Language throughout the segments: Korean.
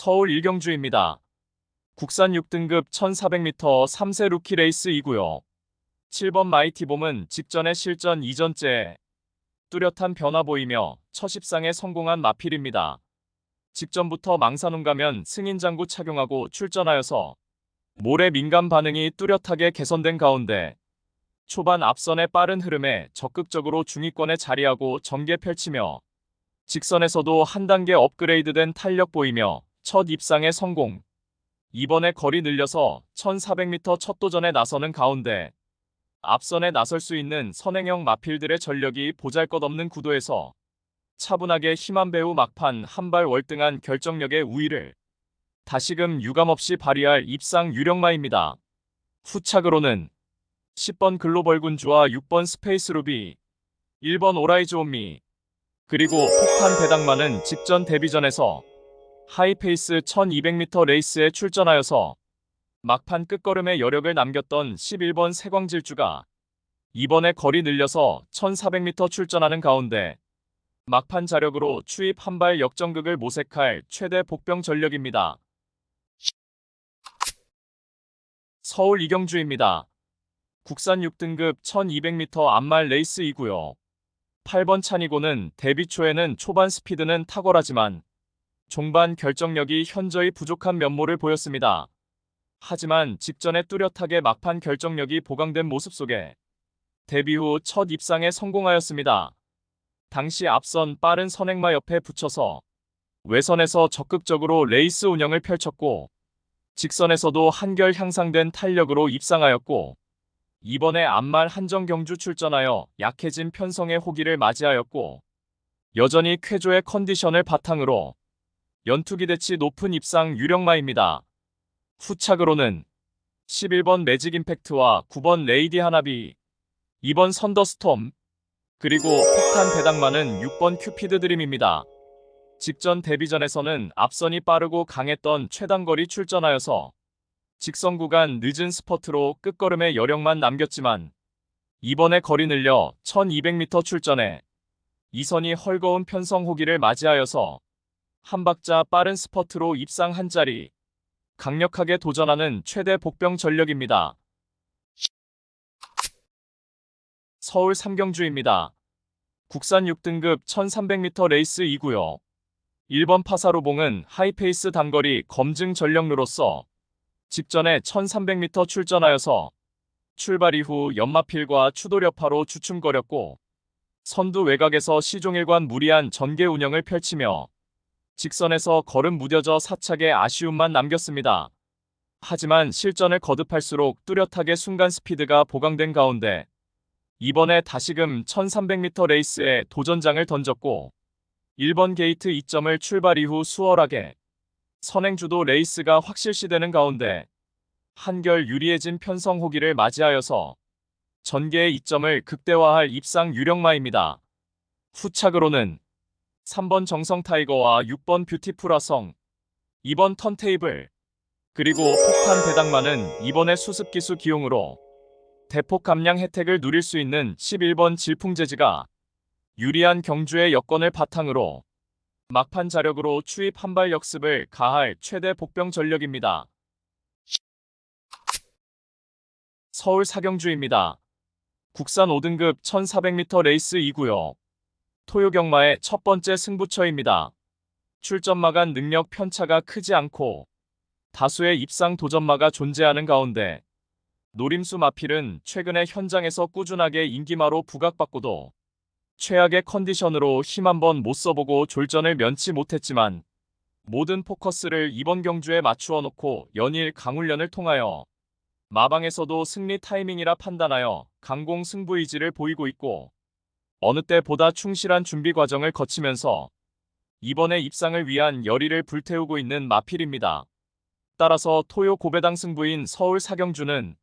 서울 일경주입니다. 국산 6등급 1400m 3세 루키 레이스2구요. 7번 마이티봄은 직전의 실전 2전째 뚜렷한 변화 보이며 첫 입상에 성공한 마필입니다. 직전부터 망사눈 가면 승인장구 착용하고 출전하여서 모래 민감 반응이 뚜렷하게 개선된 가운데 초반 앞선의 빠른 흐름에 적극적으로 중위권에 자리하고 전개 펼치며 직선에서도 한 단계 업그레이드된 탄력 보이며 첫 입상에 성공. 이번에 거리 늘려서 1400m 첫 도전에 나서는 가운데 앞선에 나설 수 있는 선행형 마필들의 전력이 보잘것없는 구도에서 차분하게 힘한 배우 막판 한 발 월등한 결정력의 우위를 다시금 유감없이 발휘할 입상 유력마입니다. 후착으로는 10번 글로벌 군주와 6번 스페이스 루비, 1번 오라이즈 온미, 그리고 폭탄 배당만은 직전 데뷔전에서 하이페이스 1200m 레이스에 출전하여서 막판 끝걸음에 여력을 남겼던 11번 세광질주가 이번에 거리 늘려서 1400m 출전하는 가운데 막판 자력으로 추입 한 발 역전극을 모색할 최대 복병 전력입니다. 서울 이경주입니다. 국산 6등급 1200m 암말 레이스2구요. 8번 찬이고는 데뷔 초에는 초반 스피드는 탁월하지만 종반 결정력이 현저히 부족한 면모를 보였습니다. 하지만 직전에 뚜렷하게 막판 결정력이 보강된 모습 속에 데뷔 후 첫 입상에 성공하였습니다. 당시 앞선 빠른 선행마 옆에 붙여서 외선에서 적극적으로 레이스 운영을 펼쳤고 직선에서도 한결 향상된 탄력으로 입상하였고 이번에 암말 한정 경주 출전하여 약해진 편성의 호기를 맞이하였고 여전히 쾌조의 컨디션을 바탕으로 연투기대치 높은 입상 유력마입니다. 후착으로는 11번 매직 임팩트와 9번 레이디 하나비, 2번 선더스톰, 그리고 폭탄 배당만은 6번 큐피드 드림입니다. 직전 데뷔전에서는 앞선이 빠르고 강했던 최단거리 출전하여서 직선 구간 늦은 스퍼트로 끝걸음에 여력만 남겼지만 이번에 거리 늘려 1200m 출전에 이선이 헐거운 편성 호기를 맞이하여서 한 박자 빠른 스퍼트로 입상 한 자리 강력하게 도전하는 최대 복병 전력입니다. 서울 삼경주입니다. 국산 6등급 1300m 레이스2구요. 1번 파사로봉은 하이페이스 단거리 검증 전력루로서 직전에 1300m 출전하여서 출발 이후 연마필과 추돌여파로 주춤거렸고 선두 외곽에서 시종일관 무리한 전개 운영을 펼치며 직선에서 걸음 무뎌져 사착에 아쉬움만 남겼습니다. 하지만 실전을 거듭할수록 뚜렷하게 순간 스피드가 보강된 가운데 이번에 다시금 1300m 레이스에 도전장을 던졌고 1번 게이트 2점을 출발 이후 수월하게 선행주도 레이스가 확실시되는 가운데 한결 유리해진 편성 호기를 맞이하여서 전개의 이점을 극대화할 입상 유력마입니다. 후착으로는 3번 정성 타이거와 6번 뷰티풀 아성, 2번 턴테이블, 그리고 폭탄 배당만은 이번의 수습기수 기용으로 대폭 감량 혜택을 누릴 수 있는 11번 질풍재지가 유리한 경주의 여건을 바탕으로 막판 자력으로 추입 한발 역습을 가할 최대 복병 전력입니다. 서울 사경주입니다. 국산 5등급 1400m 레이스2구요. 토요경마의 첫 번째 승부처입니다. 출전마간 능력 편차가 크지 않고 다수의 입상 도전마가 존재하는 가운데 노림수 마필은 최근에 현장에서 꾸준하게 인기마로 부각받고도 최악의 컨디션으로 힘 한번 못 써보고 졸전을 면치 못했지만 모든 포커스를 이번 경주에 맞추어 놓고 연일 강훈련을 통하여 마방에서도 승리 타이밍이라 판단하여 강공 승부 의지를 보이고 있고 어느 때보다 충실한 준비 과정을 거치면서 이번에 입상을 위한 열의를 불태우고 있는 마필입니다. 따라서 토요 고배당 승부인 서울 사경주는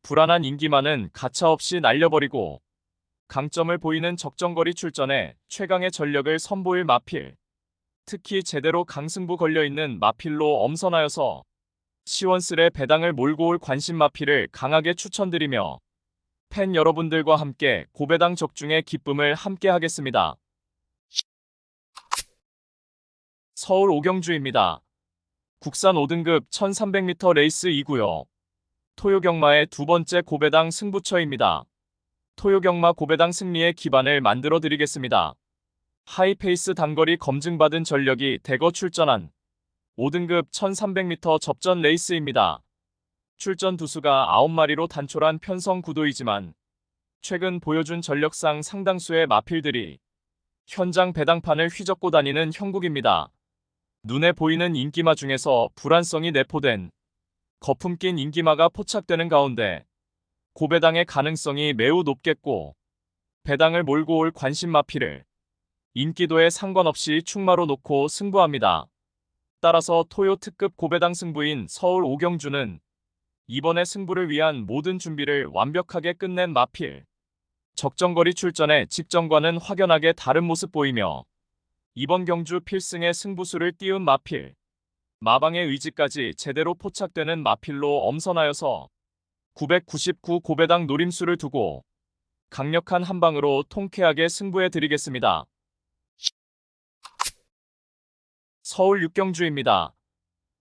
불안한 인기만은 가차없이 날려버리고 강점을 보이는 적정거리 출전에 최강의 전력을 선보일 마필, 특히 제대로 강승부 걸려있는 마필로 엄선하여서 시원스레 배당을 몰고 올 관심 마필을 강하게 추천드리며 팬 여러분들과 함께 고배당 적중의 기쁨을 함께 하겠습니다. 서울 오경주입니다. 국산 5등급 1300m 레이스 2구요. 토요경마의 두 번째 고배당 승부처입니다. 토요경마 고배당 승리의 기반을 만들어 드리겠습니다. 하이페이스 단거리 검증받은 전력이 대거 출전한 5등급 1300m 접전 레이스입니다. 출전 두수가 9마리로 단촐한 편성 구도이지만 최근 보여준 전력상 상당수의 마필들이 현장 배당판을 휘젓고 다니는 형국입니다. 눈에 보이는 인기마 중에서 불안성이 내포된 거품 낀 인기마가 포착되는 가운데 고배당의 가능성이 매우 높겠고 배당을 몰고 올 관심 마필을 인기도에 상관없이 충마로 놓고 승부합니다. 따라서 토요 특급 고배당 승부인 서울 오경주는 이번의 승부를 위한 모든 준비를 완벽하게 끝낸 마필. 적정거리 출전에 직전과는 확연하게 다른 모습 보이며 이번 경주 필승의 승부수를 띄운 마필. 마방의 의지까지 제대로 포착되는 마필로 엄선하여서 999 고배당 노림수를 두고 강력한 한방으로 통쾌하게 승부해 드리겠습니다. 서울 육경주입니다.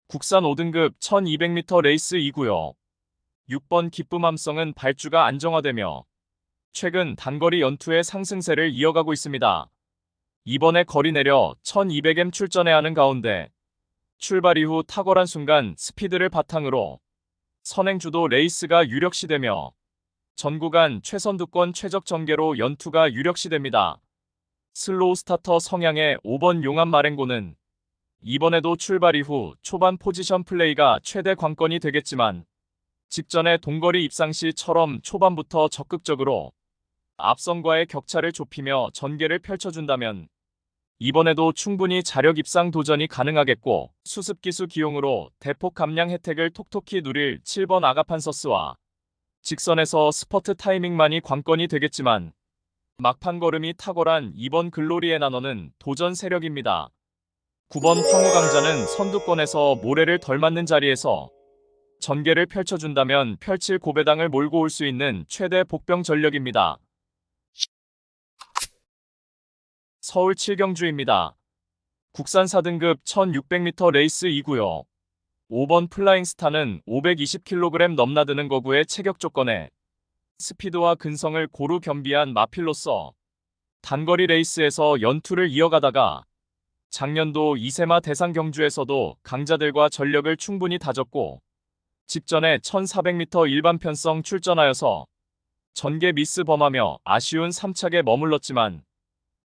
국산 5등급 1200m 레이스 2구요. 6번 기쁨함성은 발주가 안정화되며 최근 단거리 연투의 상승세를 이어가고 있습니다. 이번에 거리 내려 1200m 출전해야 하는 가운데 출발 이후 탁월한 순간 스피드를 바탕으로 선행주도 레이스가 유력시되며 전 구간 최선두권 최적 전개로 연투가 유력시됩니다. 슬로우 스타터 성향의 5번 용암 마랭고는 이번에도 출발 이후 초반 포지션 플레이가 최대 관건이 되겠지만 직전의 동거리 입상 시처럼 초반부터 적극적으로 앞선과의 격차를 좁히며 전개를 펼쳐준다면 이번에도 충분히 자력 입상 도전이 가능하겠고 수습기수 기용으로 대폭 감량 혜택을 톡톡히 누릴 7번 아가판서스와 직선에서 스퍼트 타이밍만이 관건이 되겠지만 막판 걸음이 탁월한 2번 글로리에 나눠는 도전 세력입니다. 9번 황후강자는 선두권에서 모래를 덜 맞는 자리에서 전개를 펼쳐준다면 펼칠 고배당을 몰고 올 수 있는 최대 복병 전력입니다. 서울 7경주입니다. 국산 4등급 1600m 레이스 2구요. 5번 플라잉 스타는 520kg 넘나드는 거구의 체격 조건에 스피드와 근성을 고루 겸비한 마필로서 단거리 레이스에서 연투를 이어가다가 작년도 이세마 대상 경주에서도 강자들과 전력을 충분히 다졌고 직전에 1400m 일반 편성 출전하여서 전개 미스 범하며 아쉬운 3착에 머물렀지만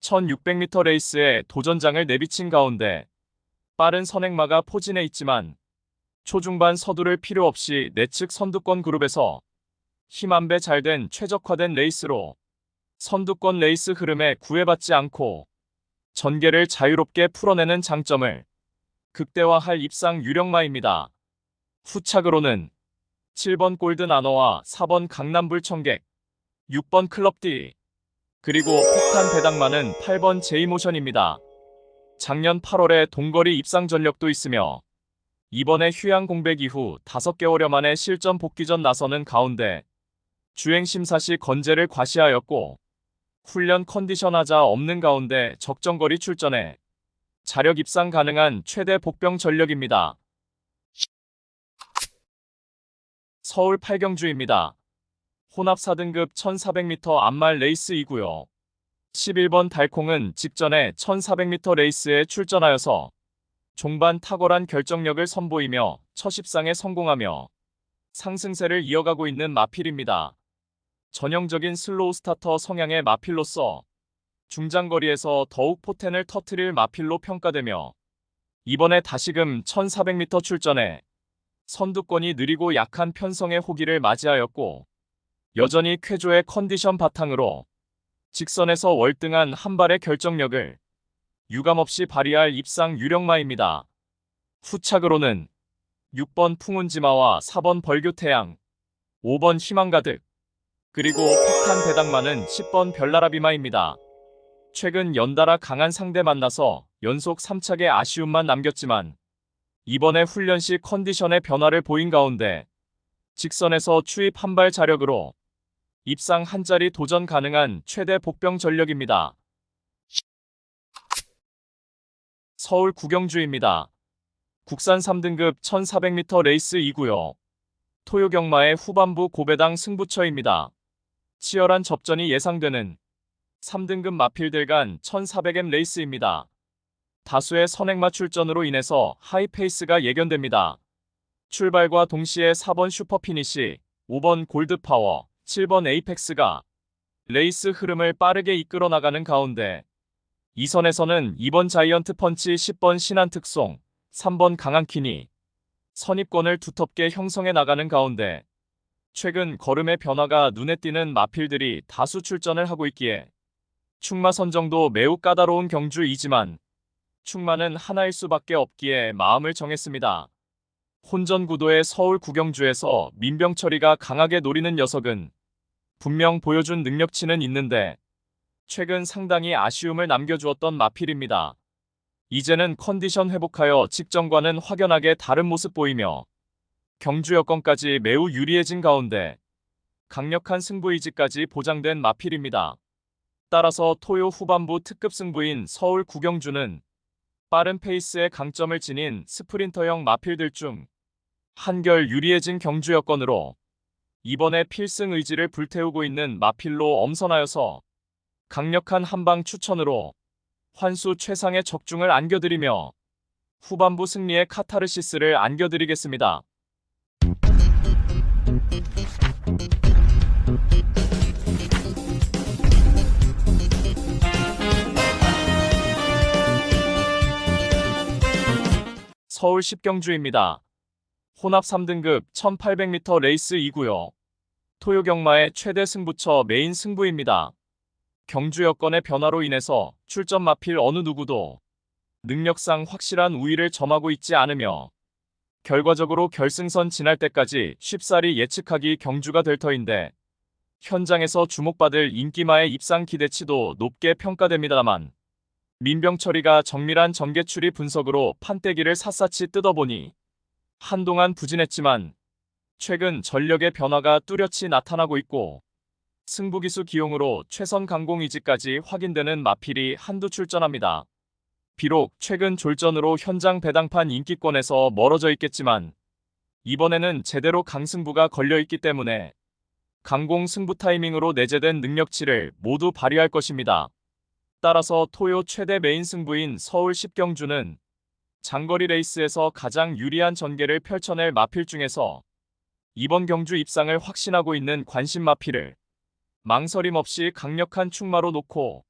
1600m 레이스에 도전장을 내비친 가운데 빠른 선행마가 포진해 있지만 초중반 서두를 필요 없이 내측 선두권 그룹에서 힘안배 잘된 최적화된 레이스로 선두권 레이스 흐름에 구애받지 않고 전개를 자유롭게 풀어내는 장점을 극대화할 입상 유력마입니다. 후착으로는 7번 골든 아너와 4번 강남불 청객, 6번 클럽 D, 그리고 폭탄 배당마는 8번 제이모션입니다. 작년 8월에 동거리 입상 전력도 있으며 이번에 휴양 공백 이후 5개월여 만에 실전 복귀전 나서는 가운데 주행 심사 시 건재를 과시하였고 훈련 컨디션 하자 없는 가운데 적정거리 출전해 자력 입상 가능한 최대 복병 전력입니다. 서울 8경주입니다. 혼합 4등급 1400m 암말 레이스 2구요. 11번 달콩은 직전에 1400m 레이스에 출전하여서 종반 탁월한 결정력을 선보이며 첫 입상에 성공하며 상승세를 이어가고 있는 마필입니다. 전형적인 슬로우 스타터 성향의 마필로서 중장거리에서 더욱 포텐을 터뜨릴 마필로 평가되며 이번에 다시금 1400m 출전에 선두권이 느리고 약한 편성의 호기를 맞이하였고 여전히 쾌조의 컨디션 바탕으로 직선에서 월등한 한 발의 결정력을 유감없이 발휘할 입상 유력마입니다. 후착으로는 6번 풍운지마와 4번 벌교태양, 5번 희망가득, 그리고 폭탄 배당마는 10번 별나라비마입니다. 최근 연달아 강한 상대 만나서 연속 3착의 아쉬움만 남겼지만 이번에 훈련 시 컨디션의 변화를 보인 가운데 직선에서 추입 한 발 자력으로 입상 한 자리 도전 가능한 최대 복병 전력입니다. 서울 구경주입니다. 국산 3등급 1400m 레이스 2구요. 토요 경마의 후반부 고배당 승부처입니다. 치열한 접전이 예상되는 3등급 마필들 간 1400M 레이스입니다. 다수의 선행마 출전으로 인해서 하이페이스가 예견됩니다. 출발과 동시에 4번 슈퍼피니시, 5번 골드파워, 7번 에이펙스가 레이스 흐름을 빠르게 이끌어 나가는 가운데 2선에서는 2번 자이언트 펀치, 10번 신한특송, 3번 강한키니 선입권을 두텁게 형성해 나가는 가운데 최근 걸음의 변화가 눈에 띄는 마필들이 다수 출전을 하고 있기에 충마 선정도 매우 까다로운 경주이지만 충마는 하나일 수밖에 없기에 마음을 정했습니다. 혼전 구도의 서울 구경주에서 민병철이가 강하게 노리는 녀석은 분명 보여준 능력치는 있는데 최근 상당히 아쉬움을 남겨주었던 마필입니다. 이제는 컨디션 회복하여 직전과는 확연하게 다른 모습 보이며 경주 여건까지 매우 유리해진 가운데 강력한 승부의지까지 보장된 마필입니다. 따라서 토요 후반부 특급 승부인 서울 구경주는 빠른 페이스의 강점을 지닌 스프린터형 마필들 중 한결 유리해진 경주 여건으로 이번에 필승 의지를 불태우고 있는 마필로 엄선하여서 강력한 한방 추천으로 환수 최상의 적중을 안겨드리며 후반부 승리의 카타르시스를 안겨드리겠습니다. 서울 10경주입니다. 혼합 3등급 1800m 레이스 2구요. 토요 경마의 최대 승부처 메인 승부입니다. 경주 여건의 변화로 인해서 출전 마필 어느 누구도 능력상 확실한 우위를 점하고 있지 않으며 결과적으로 결승선 지날 때까지 쉽사리 예측하기 경주가 될 터인데 현장에서 주목받을 인기마의 입상 기대치도 높게 평가됩니다만 민병철이가 정밀한 전개추리 분석으로 판때기를 샅샅이 뜯어보니 한동안 부진했지만 최근 전력의 변화가 뚜렷이 나타나고 있고 승부기수 기용으로 최선 강공의지까지 확인되는 마필이 한두 출전합니다. 비록 최근 졸전으로 현장 배당판 인기권에서 멀어져 있겠지만 이번에는 제대로 강승부가 걸려있기 때문에 강공 승부 타이밍으로 내재된 능력치를 모두 발휘할 것입니다. 따라서 토요 최대 메인 승부인 서울 10경주는 장거리 레이스에서 가장 유리한 전개를 펼쳐낼 마필 중에서 이번 경주 입상을 확신하고 있는 관심 마필을 망설임 없이 강력한 충마로 놓고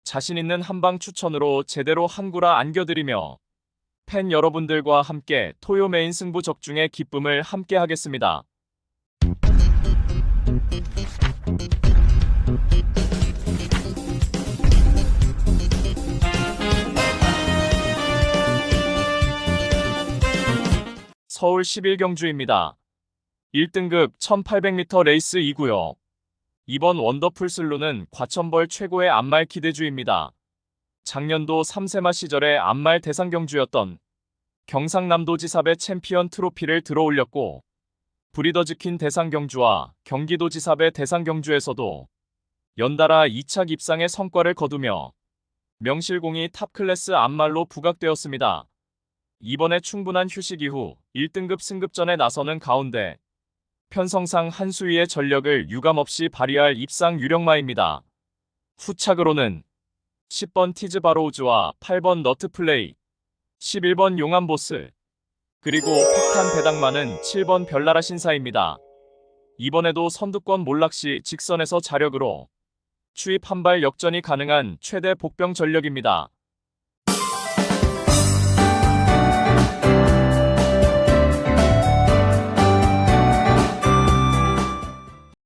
자신 있는 한방 추천으로 제대로 한구라 안겨드리며 팬 여러분들과 함께 토요 메인 승부 적중의 기쁨을 함께 하겠습니다. 서울 11경주입니다. 1등급 1800m 레이스 2구요. 이번 원더풀 슬로는 과천벌 최고의 암말 기대주입니다. 작년도 3세마 시절의 암말 대상 경주였던 경상남도지사배 챔피언 트로피를 들어올렸고 브리더즈킨 대상 경주와 경기도지사배 대상 경주에서도 연달아 2착 입상의 성과를 거두며 명실공히 탑클래스 암말로 부각되었습니다. 이번에 충분한 휴식 이후 1등급 승급전에 나서는 가운데 편성상 한 수위의 전력을 유감없이 발휘할 입상 유력마입니다. 후착으로는 10번 티즈바로우즈와 8번 너트플레이, 11번 용암보스, 그리고 폭탄 배당마는 7번 별나라 신사입니다. 이번에도 선두권 몰락시 직선에서 자력으로 추입 한발 역전이 가능한 최대 복병 전력입니다.